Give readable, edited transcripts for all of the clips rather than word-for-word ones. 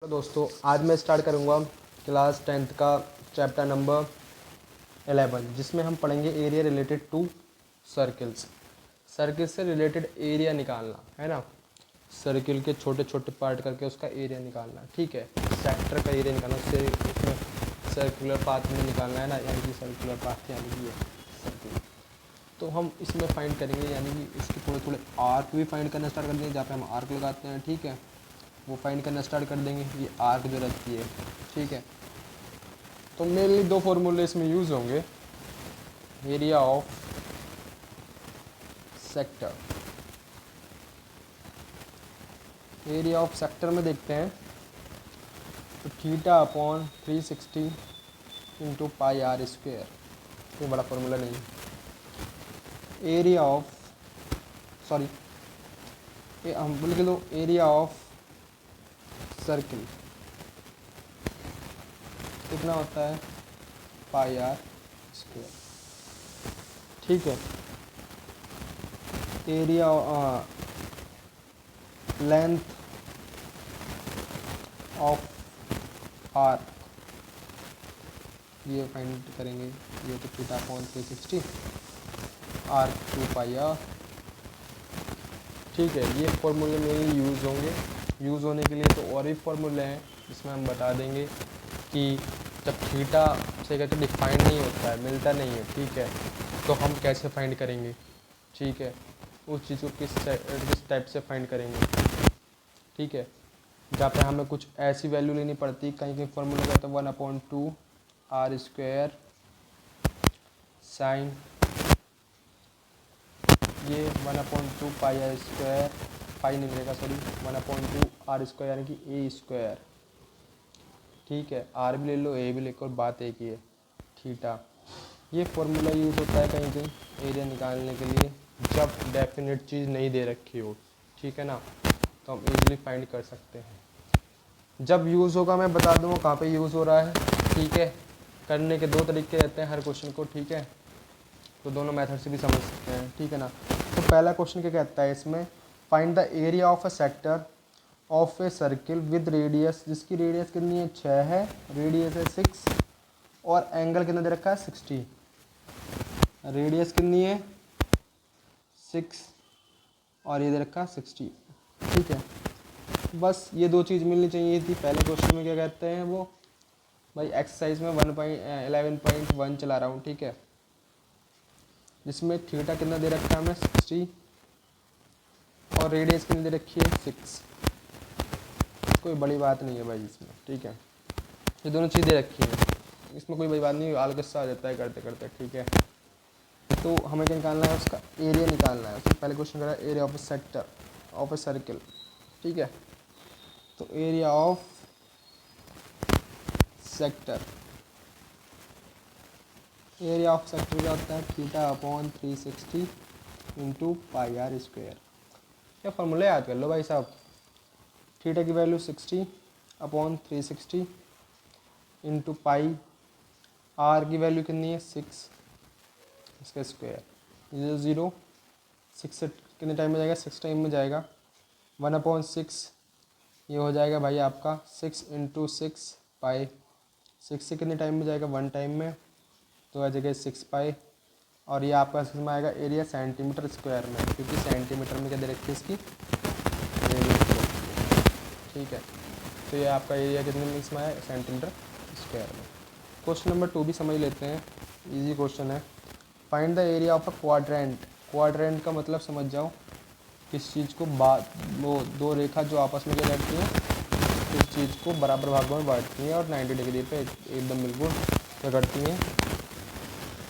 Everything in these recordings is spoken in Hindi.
तो दोस्तों आज मैं स्टार्ट करूँगा क्लास 10th का चैप्टर नंबर 11 जिसमें हम पढ़ेंगे area related to circles. Circle से रिलेटेड एरिया निकालना है ना, सर्किल के छोटे छोटे पार्ट करके उसका एरिया निकालना, ठीक है। सेक्टर का एरिया निकालना, उससे उसमें सर्कुलर पाथ में निकालना है ना, यानी कि सर्कुलर पाथ यानी कि ये सर्किल। तो हम इसमें फाइंड करेंगे, यानी कि इसके थोड़े थोड़े आर्क भी फाइंड करना स्टार्ट कर देंगे, जहाँ पे हम आर्क लगाते हैं, ठीक है, वो फाइंड करना स्टार्ट कर देंगे। ये आर्क जो रहती है, ठीक है। तो मेनली दो फॉर्मूले इसमें यूज़ होंगे, area of sector. Area of sector में देखते हैं तो theta upon 360 into pi r square, ये बड़ा फॉर्मूला नहीं है। एरिया ऑफ हम लिख लो एरिया ऑफ सर्किल कितना होता है, पाई आर स्क्वेयर, ठीक है। एरिया लेंथ ऑफ आर्क ये फाइंड करेंगे, ये तो theta upon 360 arc 2 pi r, ठीक है। ये फॉर्मूले में यूज़ होंगे। यूज़ होने के लिए तो और भी फॉर्मूले हैं जिसमें हम बता देंगे कि जब थीटा से करके डिफाइंड नहीं होता है, मिलता नहीं है, ठीक है, तो हम कैसे फाइंड करेंगे, ठीक है, उस चीज़ को किस टाइप से फाइंड करेंगे, ठीक है। जहाँ पे हमें कुछ ऐसी वैल्यू लेनी पड़ती, कहीं कहीं फॉर्मूला कहता है 1/2 आर स्क्वायर साइन, ये 1/2 पाई आर स्क्वायर, पाई नहीं मिलेगा सॉरी, 1/2 आर स्क्वायर यानी कि ए स्क्वायर, ठीक है। आर भी ले लो, ए भी लेकर, बात एक ही है, थीटा। ये फॉर्मूला यूज़ होता है कहीं कहीं एरिया निकालने के लिए, जब डेफिनेट चीज़ नहीं दे रखी हो, ठीक है ना, तो हम इजीली फाइंड कर सकते हैं। जब यूज़ होगा मैं बता दूँगा कहाँ पे यूज़ हो रहा है, ठीक है। करने के दो तरीके रहते हैं हर क्वेश्चन को, ठीक है, तो दोनों मेथड से भी समझ सकते हैं, ठीक है ना। तो पहला क्वेश्चन क्या कहता है इसमें, find the area of a sector of a circle with radius, जिसकी रेडियस कितनी है, 6 है, रेडियस है 6 और एंगल कितना दे रखा है, 60। रेडियस कितनी है, 6 और ये दे रखा है 60, ठीक है। बस ये दो चीज़ मिलनी चाहिए थी। पहले क्वेश्चन में क्या कहते हैं वो, भाई एक्सरसाइज में 11.1 चला रहा हूँ, ठीक है, जिसमें थीटा कितना दे रखा है हमें, 60 और रेडियस कितनी दे रखी है, 6। कोई बड़ी बात नहीं है भाई इसमें, ठीक है, ये दोनों चीज़ दे रखी है, इसमें कोई बड़ी बात नहीं, आलगस्सा आ जाता है करते करते, ठीक है। तो हमें क्या निकालना है, उसका एरिया निकालना है। उससे पहले क्वेश्चन करा area of a sector of a circle, ठीक है। तो area of sector, area of sector क्या होता है, theta upon 360 into pi r square. क्या फॉर्मूला याद कर लो भाई साहब, थीटा की value 60 upon 360 into pi, r की वैल्यू कितनी है, 6, इसका स्क्वायर, 0 6 से कितने टाइम में जाएगा, 6 टाइम में जाएगा, 1/6 ये हो जाएगा भाई आपका 6 इंटू 6 पाई, 6 से कितने टाइम में जाएगा, 1 टाइम में, तो आ जाएगा 6 पाई। और ये आपका इसमें आएगा एरिया सेंटीमीटर स्क्वायर में, क्योंकि सेंटीमीटर में क्या दे रखी है इसकी रेडियस, ठीक है। तो ये आपका एरिया कितने में इसमें आया, सेंटीमीटर स्क्वायर में। क्वेश्चन नंबर 2 भी समझ लेते हैं, इजी क्वेश्चन है। Find the area of a quadrant. Quadrant का मतलब समझ जाओ, किस चीज़ को वो दो रेखा जो आपस में क्या करती हैं, किस चीज़ को बराबर भागों में बांटती हैं और 90 डिग्री पे एकदम बिल्कुल क्या करती हैं,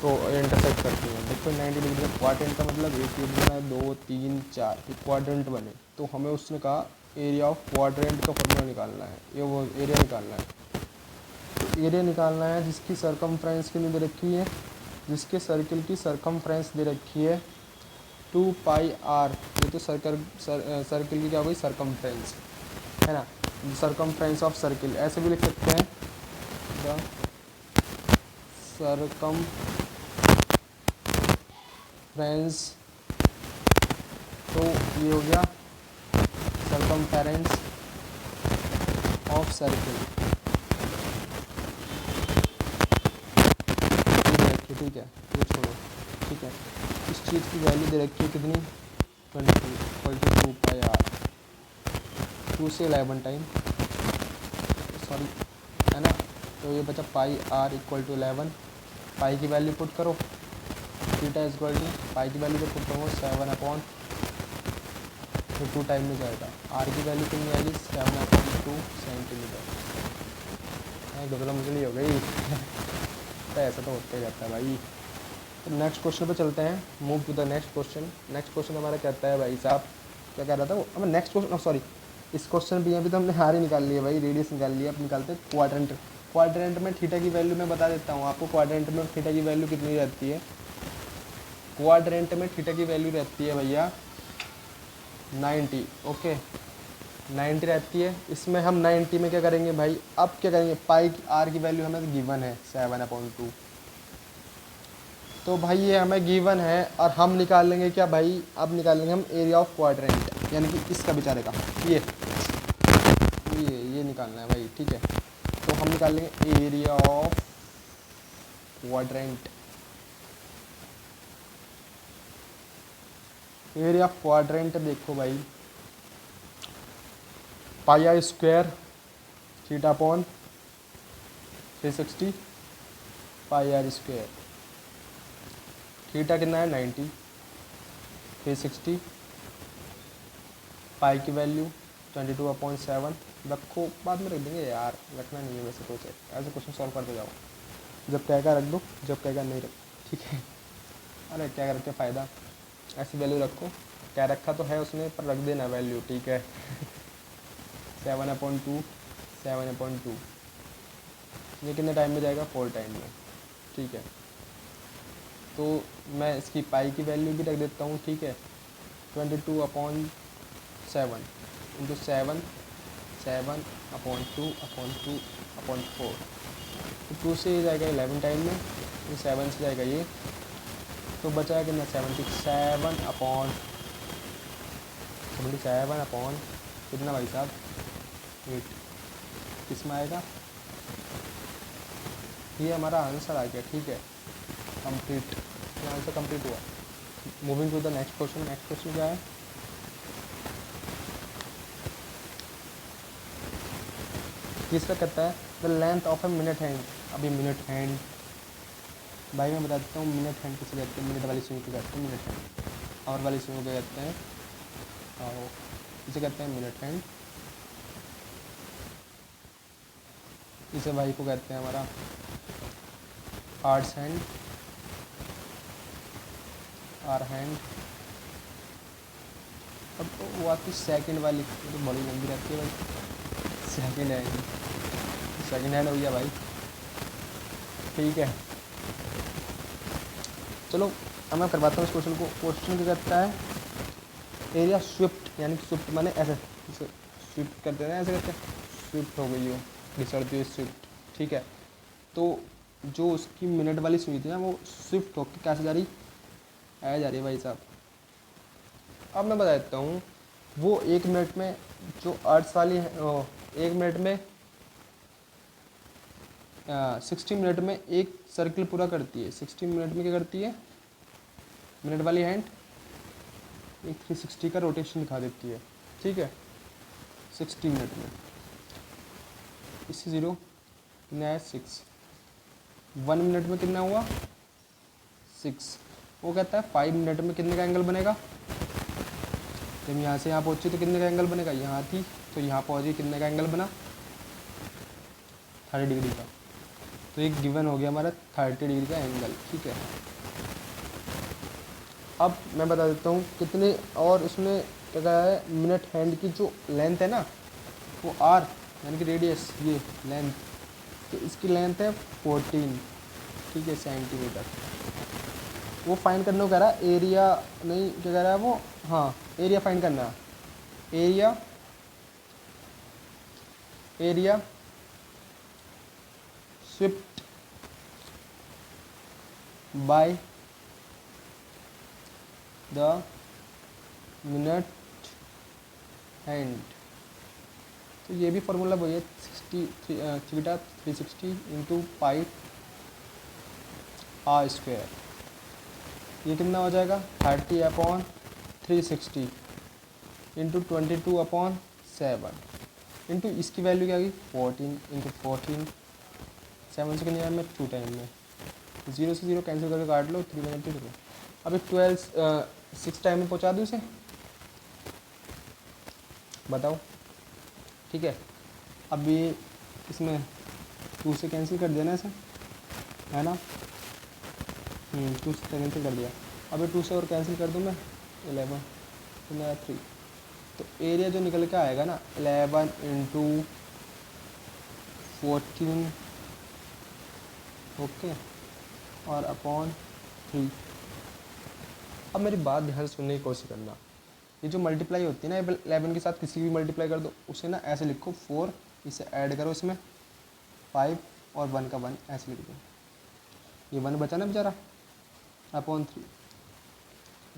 तो इंटरसेक्ट करती हैं। देखो 90 डिग्री का क्वाड्रेंट का मतलब एक चीज़ बना है, 2 3 4 क्वाड्रेंट बने, तो हमें उसने कहा एरिया ऑफ क्वाड्रेंट का फॉर्मूला निकालना है, ये वो एरिया निकालना है। तो एरिया निकालना है जिसकी सरकमफ्रेंस कितनी दे रखी है, जिसके सर्किल की सरकमफ्रेंस दे रखी है 2 पाई आर, ये तो सर्किल की क्या हो गई, सरकमफ्रेंस है ना, सरकमफ्रेंस ऑफ सर्किल ऐसे भी लिख सकते हैं, द सरकमफ्रेंस, तो ये हो गया सरकमफेरेंस ऑफ ऑफ सर्किल ठीक है, ये छोड़ो, ठीक है। इस चीज़ की वैल्यू दे रखी है कितनी, 22 पाई आर, 2 से 11 टाइम, सॉरी, है ना। तो ये बचा पाई आर इक्वल टू 11। पाई की वैल्यू पुट करो, थीटा इक्वल टू पाई की वैल्यू को पुट करो 7 तो 2 टाइम में जाएगा। आर की वैल्यू कितनी आएगी, 7/2 सेंटीमीटर। गजला मुझे हो गई तो ऐसा तो होते रहता है भाई। तो नेक्स्ट क्वेश्चन पे चलते हैं, move to the next question. Next question हमारा कहता है भाई साहब, क्या कह रहा था वो, अब नेक्स्ट क्वेश्चन, सॉरी इस क्वेश्चन भी अभी तो हमने हार ही निकाल लिया भाई, रेडियस निकाल लिया। अब निकालते हैं क्वाड्रेंट। क्वाड्रेंट में थीटा की वैल्यू मैं बता देता हूँ आपको। क्वाड्रेंट में थीटा की वैल्यू कितनी रहती है, क्वाड्रेंट में थीटा की वैल्यू रहती है भैया 90। ओके 90 रहती है। इसमें हम 90 में क्या करेंगे भाई, अब क्या करेंगे, पाई आर की वैल्यू हमें गिवन है 7/2। तो भाई ये हमें गिवन है और हम निकाल लेंगे क्या भाई, अब निकालेंगे हम एरिया ऑफ क्वाड्रेंट, यानी कि इसका बेचारे का ये निकालना है भाई, ठीक है। तो हम निकाल लेंगे area of quadrant. Area of quadrant देखो भाई, pi r square theta upon 360 pi r square. Theta कितना है 90, 360 पाई की वैल्यू 22/7 रखो, बाद में रख देंगे यार, रखना नहीं है वैसे तो, ऐसे क्वेश्चन सॉल्व करते जाओ, जब कहेगा रख दो, जब कहेगा नहीं रख, ठीक है। अरे क्या करके फ़ायदा, ऐसी वैल्यू रखो, क्या रखा तो है उसने पर रख देना वैल्यू, ठीक है। 7/2 7/2 ये कितने टाइम में जाएगा, 4 टाइम में, ठीक है। तो मैं इसकी पाई की वैल्यू भी रख देता हूँ, ठीक है। 22/7 इंटू 7/2/2/4, तो 2 से ये जाएगा 11 टाइम में, तो 7 से जाएगा ये, तो बचा कितना 77 अपॉन कितना भाई साहब 8, किसमें आएगा, ये हमारा आंसर आ गया, ठीक है। कंप्लीट, ये आंसर कंप्लीट हुआ। Moving to the next question. Next question क्या है, तीसरा कहता है the length of a minute hand. अभी मिनट हैंड भाई मैं बता देता हूँ, मिनट हैंड किसे कहते हैं, मिनट वाली सुई को कहते हैं मिनट हैंड, आवर वाली सुई को कहते हैं इसे कहते हैं मिनट हैंड। इसे भाई को कहते हैं हमारा आर्ट्स हैंड, आर हैंड। अब वो आती सेकंड वाली, तो बड़ी लंबी रहती है भाई, सेकंड हैंड, सेकंड हैंड हो गया भाई, ठीक है। चलो अब मैं करवाता हूँ इस क्वेश्चन को। क्वेश्चन क्या कहता है, एरिया स्विफ्ट, यानी स्विफ्ट माने ऐसे स्विफ्ट करते हैं, ऐसे करते हैं, स्विफ्ट हो गई हो, डिसरती हुई स्विफ्ट, ठीक है। तो जो उसकी मिनट वाली सुई थी ना, वो स्विफ्ट होकर कैसे जा रही, आया जा रही है भाई साहब। अब मैं बता देता हूँ, वो 1 मिनट में जो अर्थ वाली है, 1 मिनट में 60 मिनट में एक सर्किल पूरा करती है। 60 मिनट में क्या करती है, मिनट वाली हैंड एक 360 का रोटेशन दिखा देती है, ठीक है, 60 मिनट में। इससे 0 कितना है 6, 1 मिनट में कितना हुआ 6। वो कहता है 5 मिनट में कितने का एंगल बनेगा, जब यहाँ से यहाँ पहुँची तो कितने का एंगल बनेगा, यहाँ थी तो यहाँ पहुँची, कितने का एंगल बना 30 डिग्री का। तो एक गिवन हो गया हमारा 30 डिग्री का एंगल, ठीक है। अब मैं बता देता हूँ कितने, और उसने क्या कहा है, मिनट हैंड की जो लेंथ है ना, वो आर यानी कि रेडियस, ये लेंथ, तो इसकी लेंथ है 14, ठीक है, सेंटीमीटर। वो फाइंड करने को कह रहा है, एरिया नहीं, क्या कह रहा है वो, हाँ एरिया फाइंड करना है। Area swept by the minute hand. तो ये भी फार्मूला वही है, theta 360 into pi r square. ये कितना हो जाएगा 30/360 इंटू 22/7 इंटू इसकी वैल्यू क्या होगी 14 इंटू 14, 7 से कितने में 2 टाइम में, 0 से 0 कैंसिल करके काट लो, 3 में 2। अभी 6 टाइम में पहुँचा दूँ इसे, बताओ। ठीक है, अभी इसमें 2 से कैंसिल कर देना इसे, है ना। 2 से कैंसिल कर दिया, अभी 2 से और कैंसिल कर दूँ मैं 11, तो मेरा 3। तो एरिया जो निकल के आएगा ना 11 इंटू 14, ओके, और अपॉन 3। अब मेरी बात ध्यान से सुनने की कोशिश करना, ये जो मल्टीप्लाई होती है ना 11 के साथ किसी भी मल्टीप्लाई कर दो, उसे ना ऐसे लिखो 4, इसे ऐड करो इसमें 5 और 1 का 1 ऐसे लिख दो, ये 1 बचा ना बेचारा, अपॉन 3,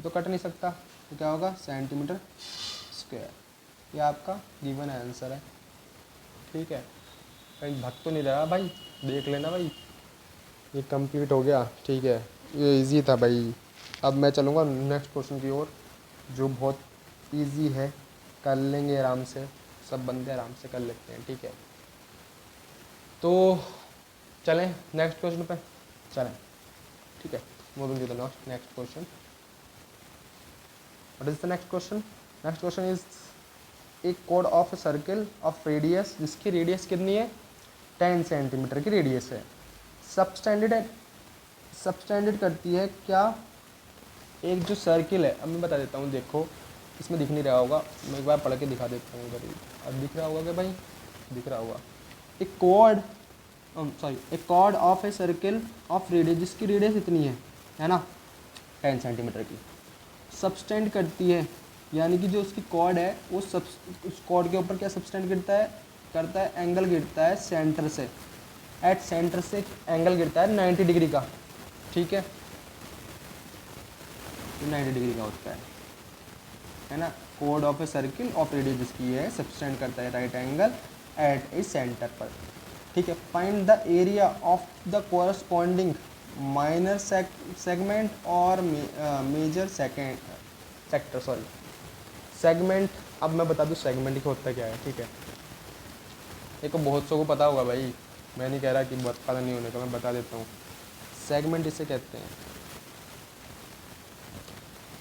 तो कट नहीं सकता, तो क्या होगा सेंटीमीटर स्क्वायर। ये आपका गिवन आंसर है। ठीक है, कहीं भग तो नहीं रहा भाई, देख लेना भाई, ये कंप्लीट हो गया। ठीक है, ये इजी था भाई। अब मैं चलूँगा नेक्स्ट क्वेश्चन की ओर, जो बहुत इजी है, कर लेंगे आराम से, सब बंदे आराम से कर लेते हैं। ठीक है, तो चलें नेक्स्ट क्वेश्चन पे, चलें। ठीक है, moving to the next question. What is the next question? Next question is एक कोड of a circle of radius, जिसकी रेडियस कितनी है 10 सेंटीमीटर की रेडियस है। सबस्टैंडर्ड करती है क्या एक जो सर्किल है, अब मैं बता देता हूँ, देखो इसमें दिख नहीं रहा होगा, मैं एक बार पढ़ के दिखा देता हूँ इधर ही। अब दिख रहा होगा क्या भाई? दिख रहा होगा। एक chord of a circle of radius, जिसकी रेडियस इतनी है ना 10 सेंटीमीटर की, सबस्टेंड करती है, यानी कि जो उसकी कॉर्ड है वो उस कॉर्ड के ऊपर क्या सबस्टेंड करता है एंगल गिरता है सेंटर से, एट सेंटर से एंगल गिरता है 90 डिग्री का। ठीक है, 90 डिग्री का होता है ना। Chord of a circle of radius जिसकी है सबस्टेंड करता है right angle at a centre पर। ठीक है, find the area of the corresponding minor segment और मेजर सेगमेंट। अब मैं बता दूं सेगमेंट क्या होता क्या है। ठीक है, देखो बहुत सौ को पता होगा भाई, मैं नहीं कह रहा कि पता नहीं होने का, मैं बता देता हूँ। सेगमेंट इसे कहते हैं,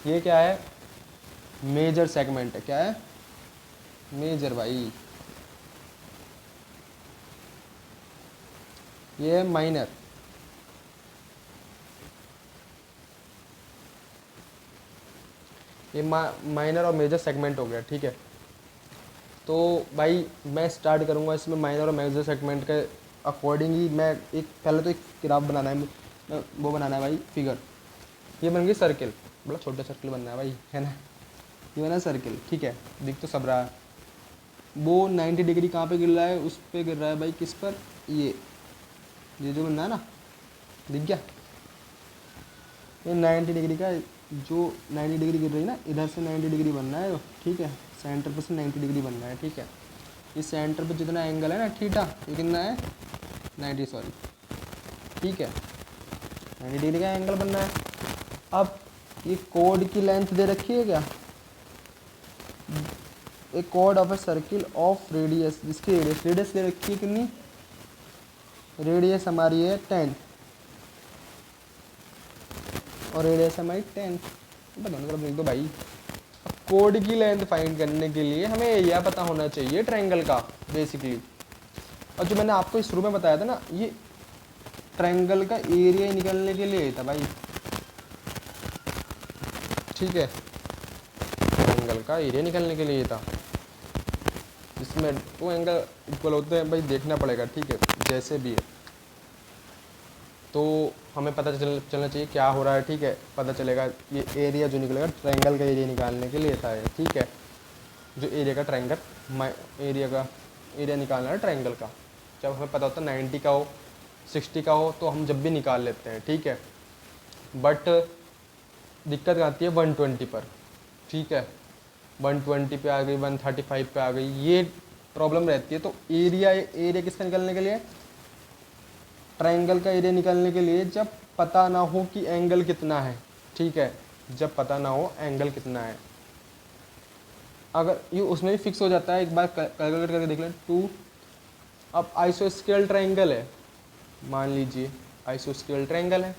ये क्या है मेजर सेगमेंट है। क्या है मेजर भाई, ये है माइनर। ये माइनर और मेजर सेगमेंट हो गया। ठीक है, तो भाई मैं स्टार्ट करूँगा इसमें माइनर और मेजर सेगमेंट के अकॉर्डिंग ही। मैं एक पहले तो एक ग्राफ बनाना है, वो बनाना है भाई फिगर। ये बन गई सर्किल, बड़ा छोटा सर्किल बनना है भाई, है ना। ये बना सर्किल, ठीक है, दिख तो सब रहा है। वो 90 डिग्री कहाँ पे गिर रहा है, उस पर गिर रहा है भाई, किस पर, ये जो बनना है ना, दिख गया। ये 90 डिग्री का, जो 90 डिग्री गिर रही है ना, इधर से 90 डिग्री बनना है। ठीक है, सेंटर पर से 90 डिग्री बनना है। ठीक है, ये सेंटर पर जितना एंगल है ना थीटा, ये कितना है 90, सॉरी। ठीक है, 90 डिग्री का एंगल बनना है। अब ये कोड की लेंथ दे रखी है क्या, एक कोड of a circle of radius, जिसकी रेडियस दे रखी है कितनी, रेडियस हमारी है 10 और रेडियस हमारी 10, दोनों तरफ लिख दो भाई। अब कोड की लेंथ फाइंड करने के लिए हमें एरिया पता होना चाहिए ट्रायंगल का बेसिकली। और जो मैंने आपको शुरू में बताया था ना, ये ट्रायंगल का एरिया निकलने के लिए था भाई। ठीक है, ट्रायंगल का एरिया निकलने के लिए था, जिसमें दो एंगल इक्वल होते हैं भाई, देखना पड़ेगा। ठीक है, जैसे भी है तो हमें पता चलना चाहिए क्या हो रहा है। ठीक है, पता चलेगा। ये एरिया जो निकलेगा ट्रायंगल का एरिया निकालने के लिए था। ठीक है, जो एरिया का एरिया निकालना है ट्रायंगल का, जब हमें पता होता है 90 का हो 60 का हो, तो हम जब भी निकाल लेते हैं। ठीक है, बट दिक्कत आती है 120 पर। ठीक है, 120 पे आ गई, 135 पे आ गई, ये प्रॉब्लम रहती है। तो एरिया एरिया किसका निकालने के लिए, ट्रायंगल का एरिया निकालने के लिए जब पता ना हो कि एंगल कितना है, ठीक है, जब पता ना हो एंगल कितना है। अगर ये उसमें भी फिक्स हो जाता है, एक बार कैलकुलेट करके देख लें। 2, अब आइसोस्केल ट्रायंगल है, मान लीजिए आइसोस्केल ट्रायंगल है,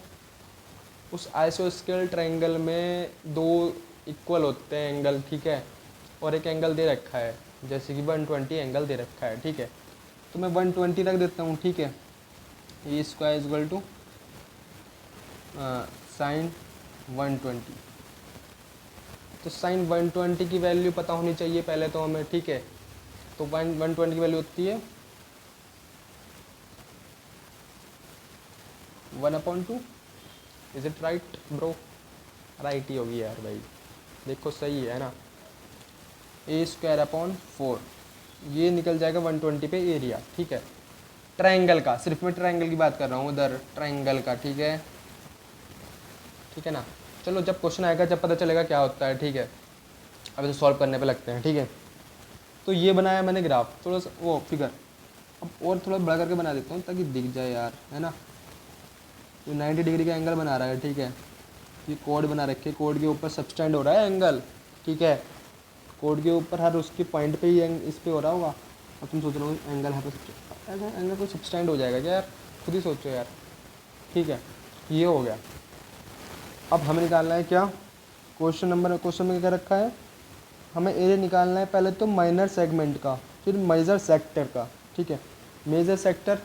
उस आइसोस्केल ट्रायंगल में दो इक्वल होते हैं एंगल, ठीक है, और एक एंगल दे रखा है, जैसे कि 120 एंगल दे रखा है, ठीक है, तो मैं 120 रख देता हूँ, ठीक है। ए स्क्वायर इक्वल टू साइन 120, तो साइन 120 की वैल्यू पता होनी चाहिए पहले तो हमें, ठीक है। तो 120 की वैल्यू होती है 1/2। Is it right bro? Right ही होगी यार भाई, देखो सही है ना। ए स्क्वायर अपॉन 4, ये निकल जाएगा 120 पे एरिया, ठीक है, ट्रायंगल का। सिर्फ मैं ट्रायंगल की बात कर रहा हूँ उधर, ट्रायंगल का, ठीक है, ठीक है ना। चलो जब क्वेश्चन आएगा जब पता चलेगा क्या होता है, ठीक है। अब इसे सॉल्व करने पे लगते हैं, ठीक है। तो ये बनाया मैंने ग्राफ, थोड़ा सा वो फिगर, अब और थोड़ा बड़ा करके बना देता हूँ ताकि दिख जाए यार, है ना। ये 90 डिग्री का एंगल बना रहा है, ठीक है, ये कोड बना रखे, कोड के ऊपर सबस्टेंड हो रहा है एंगल, ठीक है, कोड के ऊपर हर उसके पॉइंट पे ही इस पे हो रहा होगा। अब तुम सोच रहे हो एंगल है तो ऐसा एंगल को सबस्टेंड हो जाएगा क्या यार, खुद ही सोचो यार, ठीक है। ये हो गया। अब हमें निकालना है क्या, क्वेश्चन में क्या रखा है, हमें एरिया निकालना है पहले तो माइनर सेगमेंट का, फिर मेजर सेक्टर का, ठीक है। मेजर सेक्टर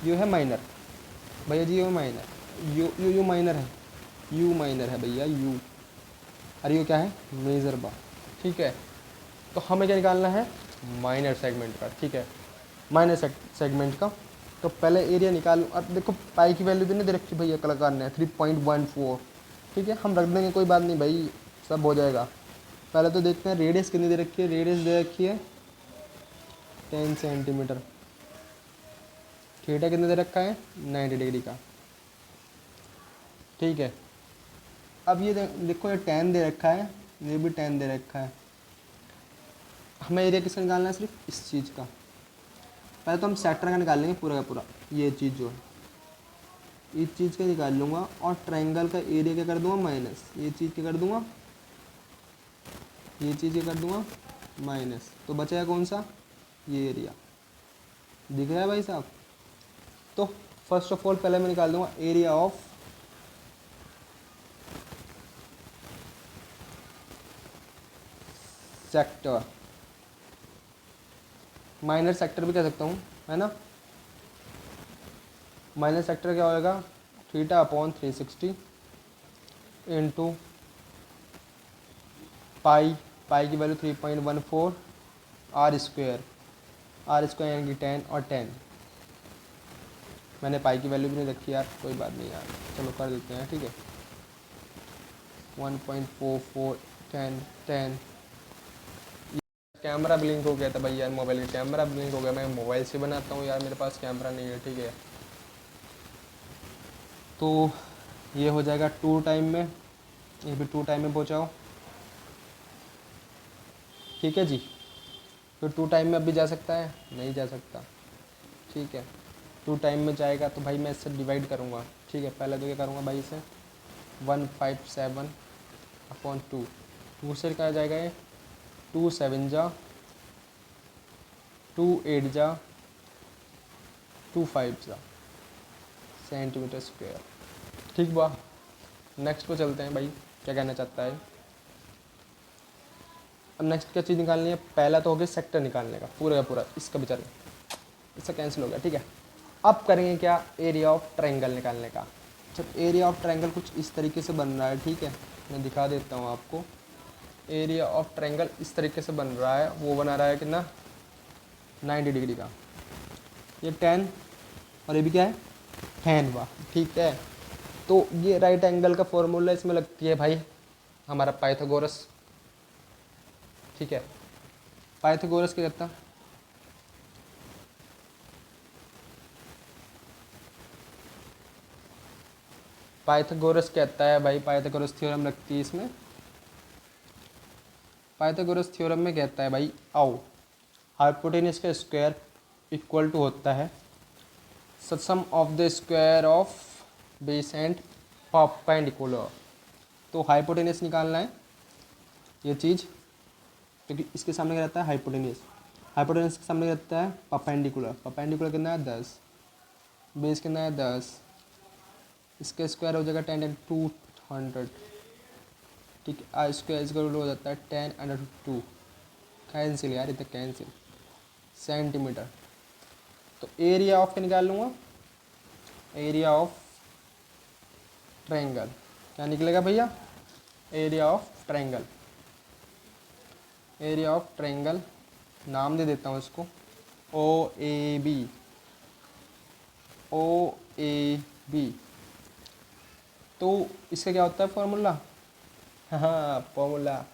यू है माइनर, भैया जी यू माइनर, यू माइनर है, यू माइनर है भैया यू, और यू क्या है, मेजर बार, ठीक है। तो हमें क्या निकालना है, माइनर सेगमेंट का, ठीक है, माइनर सेगमेंट का। तो पहले एरिया निकालूँ, अब देखो पाई की वैल्यू भी नहीं दे रखी भैया कलाकार ने, 3.14, ठीक है, हम रख देंगे, कोई बात नहीं भाई, सब हो जाएगा। पहले तो देखते हैं रेडियस कितनी दे रखी है, रेडियस दे रखी है 10 सेंटीमीटर, थीटा कितने दे रखा है 90 डिग्री का, ठीक है। अब ये देखो ये 10 दे रखा है, ये भी 10 दे रखा है, हमें एरिया किसका निकालना है, सिर्फ इस चीज़ का। पहले तो हम सेक्टर का निकाल लेंगे पूरा का पूरा, ये चीज़ जो है इस चीज़ का निकाल लूँगा, और ट्रायंगल का एरिया क्या कर दूँगा माइनस, ये चीज़ क्या कर दूँगा, ये चीज़ क्या कर दूँगा माइनस, तो बचेगा कौन सा, ये एरिया दिख रहा है भाई साहब। तो फर्स्ट ऑफ ऑल पहले मैं निकाल दूँगा area of sector, minor sector भी कह सकता हूँ, है ना। माइनर सेक्टर क्या होएगा, theta upon 360 into pi, pi की value 3.14, r square, r square यानी कि 10 और 10, मैंने पाई की वैल्यू भी नहीं रखी यार, कोई बात नहीं यार, चलो कर देते हैं, ठीक है। 1.44 10 10, कैमरा ब्लिंक हो गया था भाई यार, मोबाइल का कैमरा ब्लिंक हो गया, मैं मोबाइल से बनाता हूँ यार, मेरे पास कैमरा नहीं है, ठीक है। तो ये हो जाएगा 2 टाइम में, ये भी 2 टाइम में पहुँचाओ, ठीक है जी। तो 2 टाइम में अब भी जा सकता है, नहीं जा सकता, ठीक है। 2 टाइम में जाएगा तो भाई मैं इससे डिवाइड करूँगा, ठीक है। पहले तो क्या करूँगा भाई, इसे 157/2, दूसरे का आ जाएगा ये 2 7 जा, 2 8 जा, 2 5 जा सेंटीमीटर स्क्वायर, ठीक बा। नेक्स्ट पे चलते हैं भाई, क्या कहना चाहता है। अब नेक्स्ट क्या चीज़ निकालनी है, पहला तो हो गया सेक्टर निकालने का पूरा का पूरा, इसका भी चलो, इसका कैंसिल हो गया, ठीक है। अब करेंगे क्या, एरिया ऑफ ट्रायंगल निकालने का। जब एरिया ऑफ ट्रायंगल कुछ इस तरीके से बन रहा है, ठीक है, मैं दिखा देता हूँ आपको। एरिया ऑफ ट्रायंगल इस तरीके से बन रहा है, वो बना रहा है कितना 90 डिग्री का, ये 10 और ये भी क्या है 10 हुआ, ठीक है। तो ये राइट एंगल का फॉर्मूला इसमें लगती है भाई हमारा पाइथागोरस, ठीक है। पाइथागोरस क्या करता, पाइथागोरस कहता है भाई, पाइथागोरस थ्योरम लगती है इसमें, पाइथागोरस थ्योरम में कहता है भाई आओ हाइपोटेनस का स्क्वायर इक्वल टू होता है sum of the square of base and perpendicular. तो हाइपोटेनस निकालना है ये चीज़, क्योंकि इसके सामने क्या रहता है हाइपोटेनस, हाइपोटेनस के सामने रहता है परपेंडिकुलर, परपेंडिकुलर कितना है 10, बेस कितना है 10, इसका स्क्वायर हो जाएगा 10 × 200, ठीक है। आई स्क्वायर इसका रूल हो जाता है 10√2, कैंसिल यार इधर कैंसिल, सेंटीमीटर। तो एरिया ऑफ क्या निकाल लूँगा, एरिया ऑफ ट्रायंगल, क्या निकलेगा भैया, area of triangle, area of triangle नाम दे देता हूँ इसको ओ A B, O A B. तो इसका क्या होता है फॉर्मूला, हाँ formula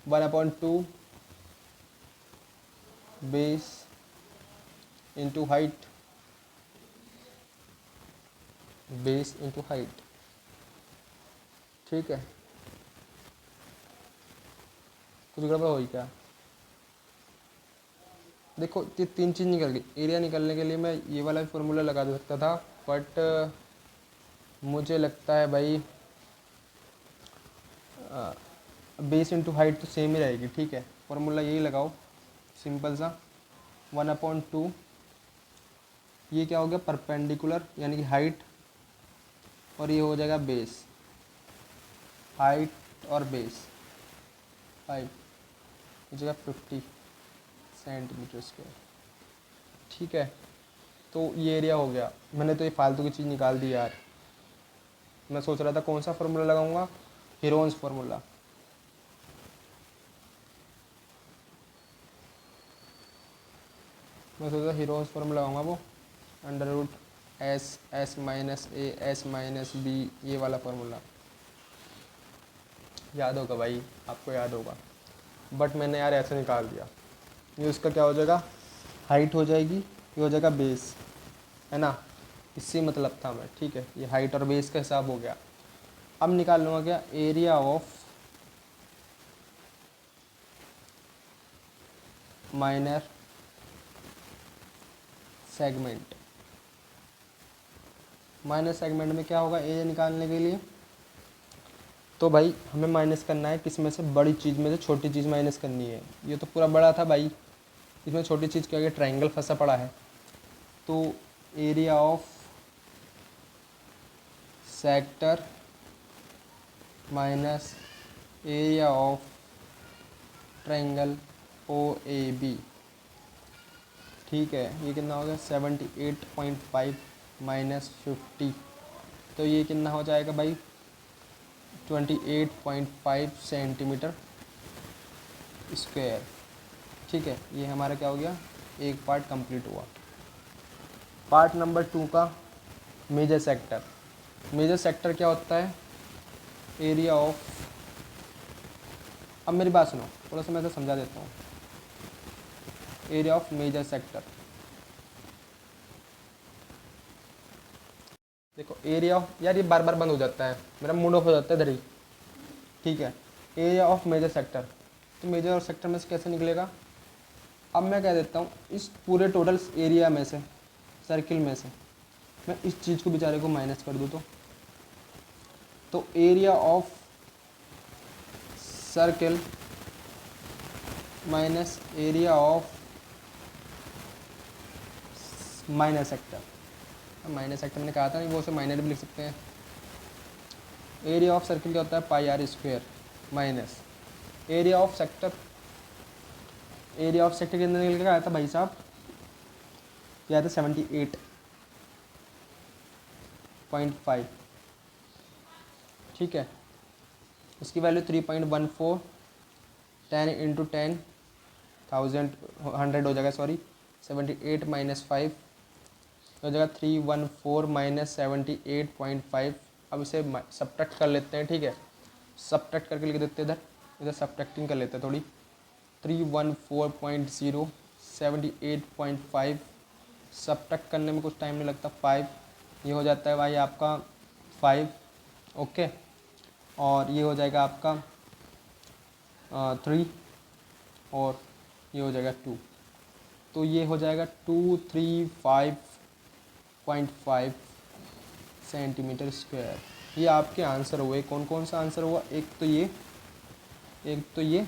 1/2 base into height, base into height, ठीक है। कुछ गड़बड़ हुई क्या, देखो ये तीन चीज़ निकल गई। एरिया निकलने के लिए मैं ये वाला भी फॉर्मूला लगा सकता था, बट मुझे लगता है भाई बेस इंटू हाइट तो सेम ही रहेगी, ठीक है। फॉर्मूला यही लगाओ सिंपल सा 1/2, ये क्या हो गया परपेंडिकुलर यानी कि हाइट, और ये हो जाएगा बेस, हाइट और बेस 5 हो जाएगा 50 सेंटीमीटर स्क्वायर, ठीक है। तो ये एरिया हो गया। मैंने तो ये फालतू की चीज़ निकाल दी यार, मैं सोच रहा था कौन सा फार्मूला लगाऊंगा, हीरोन्स फार्मूला, मैं सोचा हीरोन्स फार्मूला लगाऊंगा वो √S(S-A)S-B, ये वाला फार्मूला याद होगा भाई, आपको याद होगा, बट मैंने यार ऐसे निकाल दिया। ये उसका क्या हो जाएगा, हाइट हो जाएगी, ये हो जाएगा बेस, है ना, इससे मतलब था मैं, ठीक है। ये हाइट और बेस का हिसाब हो गया। अब निकाल लूँगा क्या, area of minor segment. Minor segment में क्या होगा एरिया निकालने के लिए, तो भाई हमें माइनस करना है किस में से, बड़ी चीज़ में से छोटी चीज़ माइनस करनी है। ये तो पूरा बड़ा था भाई, इसमें छोटी चीज़ क्या है, ट्रायंगल फंसा पड़ा है। तो area of sector minus area of triangle O A B, ठीक है। ये कितना हो गया 78.5 माइनस 50, तो ये कितना हो जाएगा भाई 28.5 सेंटीमीटर स्क्वायर, ठीक है। ये हमारा क्या हो गया, एक पार्ट कंप्लीट हुआ। पार्ट नंबर 2 का मेजर सेक्टर। मेजर सेक्टर क्या होता है, एरिया ऑफ, अब मेरी बात सुनो थोड़ा सा मैं तो समझा देता हूँ। एरिया ऑफ मेजर सेक्टर, देखो एरिया ऑफ, यार ये बार बार बंद हो जाता है, मेरा मूड ऑफ हो जाता है इधर ही, ठीक है। एरिया ऑफ मेजर सेक्टर, तो मेजर सेक्टर में से कैसे निकलेगा, अब मैं कह देता हूँ इस पूरे टोटल एरिया में से, सर्किल में से मैं इस चीज़ को बेचारे को माइनस कर दूँ तो area of circle minus area of minor sector, minor sector मैंने कहा था नहीं, वो उसे माइनर भी लिख सकते हैं। एरिया ऑफ सर्किल क्या होता है πr² minus area of sector, area of sector के अंदर निकल के आया था भाई साहब, यह था 78.5, ठीक है। उसकी वैल्यू 3.14, 10 × 10,000 हो जाएगा, सॉरी 78 माइनस 5 हो जाएगा 314 माइनस 78.5। अब इसे सब्ट्रैक्ट कर लेते हैं, ठीक है। सब्ट्रैक्ट करके लिख देते हैं इधर, इधर सब्ट्रैक्टिंग कर लेते हैं थोड़ी। 314.0 78.5 सब्ट्रैक्ट करने में कुछ टाइम नहीं लगता, 5 ये हो जाता है भाई आपका 5, ओके। और ये हो जाएगा आपका 3, और ये हो जाएगा 2, तो ये हो जाएगा 235.5 सेंटीमीटर स्क्वायर। ये आपके आंसर हुए। कौन कौन सा आंसर हुआ? एक तो ये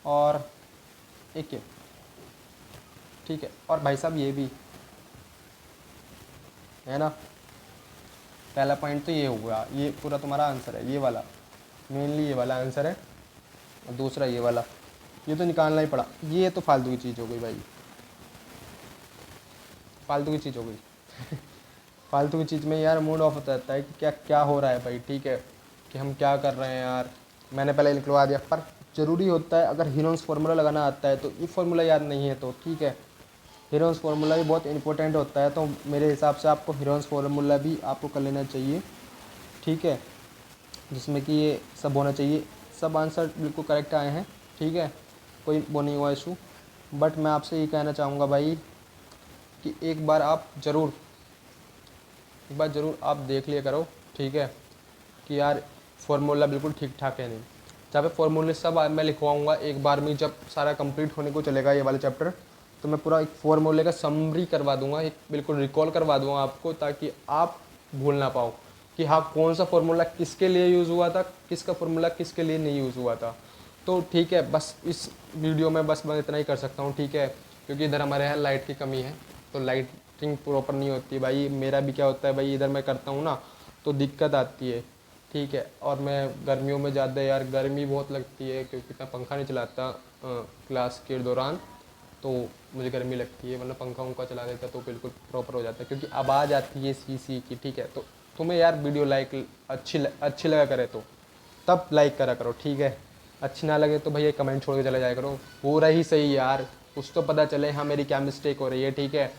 और एक ये, ठीक है। और भाई साहब ये भी है ना, पहला पॉइंट तो ये हुआ, ये पूरा तुम्हारा आंसर है, ये वाला मेनली ये वाला आंसर है, और दूसरा ये वाला, ये तो निकालना ही पड़ा। ये तो फालतू की चीज़ हो गई भाई, फालतू की चीज़ हो गई फालतू की चीज़ में यार मूड ऑफ होता रहता है कि क्या क्या हो रहा है भाई, ठीक है, कि हम क्या कर रहे हैं यार। मैंने पहले निकलवा दिया, पर ज़रूरी होता है अगर हीरोन्स फार्मूला लगाना आता है तो ये फार्मूला याद नहीं है तो ठीक है, हीरोन्स फार्मूला भी बहुत इंपॉर्टेंट होता है, तो मेरे हिसाब से आपको हीरोन्स फार्मूला भी आपको कर लेना चाहिए, ठीक है, जिसमें कि ये सब होना चाहिए। सब आंसर बिल्कुल करेक्ट आए हैं, ठीक है, कोई वो नहीं हुआ इशू। बट मैं आपसे ये कहना चाहूँगा भाई कि एक बार ज़रूर आप देख लिया करो, ठीक है, कि यार फार्मूला बिल्कुल ठीक ठाक है नहीं। जहाँ पे फार्मूले सब मैं लिखवाऊँगा एक बार में, जब सारा कंप्लीट होने को चलेगा ये वाला चैप्टर, तो मैं पूरा एक फार्मूले का समरी करवा दूंगा, एक बिल्कुल रिकॉल करवा दूंगा आपको, ताकि आप भूल ना पाओ कि हाँ कौन सा फार्मूला किसके लिए यूज़ हुआ था, किसका फार्मूला किसके लिए नहीं यूज़ हुआ था। तो ठीक है, बस इस वीडियो में बस मैं इतना ही कर सकता हूँ, ठीक है, क्योंकि इधर हमारे यहाँ लाइट की कमी है, तो लाइटिंग प्रॉपर नहीं होती भाई। मेरा भी क्या होता है भाई, इधर मैं करता हूँ ना तो दिक्कत आती है, ठीक है। और मैं गर्मियों में ज़्यादा यार गर्मी बहुत लगती है, क्योंकि मैं पंखा नहीं चलाता क्लास के दौरान, तो मुझे गर्मी लगती है, वरना पंखा उंखा चला देता तो बिल्कुल प्रॉपर हो जाता है, क्योंकि आवाज़ आती है सी की, ठीक है। तो तुम्हें यार वीडियो अच्छी लगा करे तो तब लाइक करा करो, ठीक है। अच्छी ना लगे तो भैया कमेंट छोड़ के चले जाया करो, पूरा ही सही यार, कुछ तो पता चले हाँ मेरी क्या मिस्टेक हो रही है, ठीक है।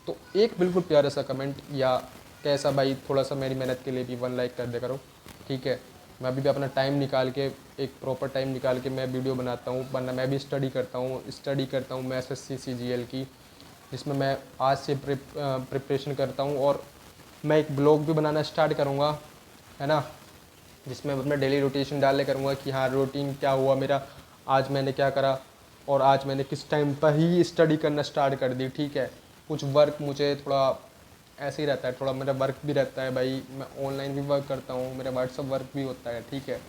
तो एक बिल्कुल प्यारा सा कमेंट या कैसा भाई, थोड़ा सा मेरी मेहनत के लिए भी 1 लाइक कर दे करो, ठीक है। मैं अभी भी अपना टाइम निकाल के, एक प्रॉपर टाइम निकाल के मैं वीडियो बनाता हूँ, वरना मैं भी स्टडी करता हूँ मैं SSC CGL की, जिसमें मैं आज से प्रिपरेशन करता हूँ। और मैं एक ब्लॉग भी बनाना स्टार्ट करूँगा, है ना, जिसमें मैं डेली रूटीन डाले करूँगा कि हाँ रूटीन क्या हुआ मेरा, आज मैंने क्या करा, और आज मैंने किस टाइम पर ही स्टडी करना स्टार्ट कर दी, ठीक है। कुछ वर्क मुझे थोड़ा ऐसे ही रहता है, थोड़ा मेरा वर्क भी रहता है भाई, मैं ऑनलाइन भी वर्क करता हूँ, मेरा व्हाट्सअप वर्क भी होता है, ठीक है।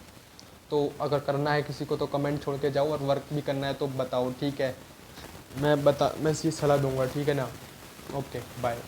तो अगर करना है किसी को तो कमेंट छोड़ के जाओ, और वर्क भी करना है तो बताओ, ठीक है। मैं ये सलाह दूंगा, ठीक है ना। Okay bye.